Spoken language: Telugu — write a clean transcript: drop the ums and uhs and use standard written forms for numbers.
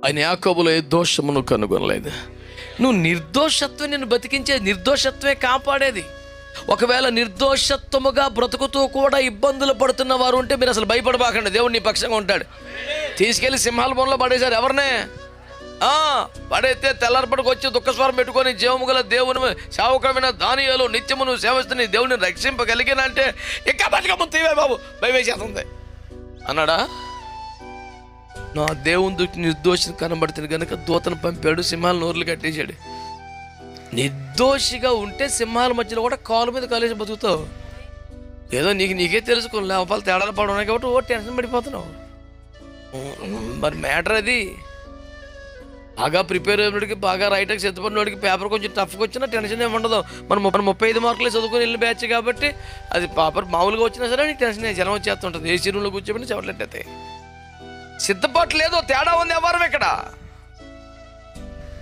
ఆయన యాకోబులో ఏ దోషమును కనుగొనలేదు. నువ్వు నిర్దోషత్వం, నిన్ను బతికించే నిర్దోషత్వే కాపాడేది. ఒకవేళ నిర్దోషత్వముగా బ్రతుకుతూ కూడా ఇబ్బందులు పడుతున్న వారు ఉంటే మీరు అసలు భయపడబాకండి, దేవుడు నీ పక్షంగా ఉంటాడు. తీసుకెళ్ళి సింహాల బొనలో పడేశారు ఎవరినే, పడైతే తెల్లారిపడికి వచ్చి దుఃఖస్వరం పెట్టుకొని జీవము గల దేవుని సేవకమైన దానియేలు నిత్యము నువ్వు సేవిస్తున్న దేవుని రక్షింపగలిగిన అంటే ఇంకా బతికమ్మ తీవే బాబు భయవేసేస్తుంది అన్నాడా? నా దేవుని దృష్టి నిర్దోషిని కనబడుతుంది కనుక దూతను పంపాడు, సింహాల నోర్లు కట్టేశాడు. నిర్దోషిగా ఉంటే సింహాల మధ్యలో కూడా కాలు మీద కాలేసి బతుకుతావు. ఏదో నీకే తెలుసుకో, లేకపోతే తేడాలు పడున్నాయి కాబట్టి ఓ టెన్షన్ పడిపోతున్నావు. మరి మ్యాటర్ అది. బాగా ప్రిపేర్ అయినడికి, బాగా రైటర్కి సిద్ధపడినోడికి పేపర్ కొంచెం టఫ్గా వచ్చినా టెన్షన్ ఏమి ఉండదు. మనం 35 మార్కులు చదువుకొని వెళ్ళిన బ్యాచ్ కాబట్టి అది పేపర్ మామూలుగా వచ్చినా సరే నీకు టెన్షన్ జనం వచ్చేస్తుంటుంది. ఏసీ రూమ్లో కూర్చోబెట్టి చెవట్లెట్టయితే సిద్ధపడలేదు, తేడా ఉంది.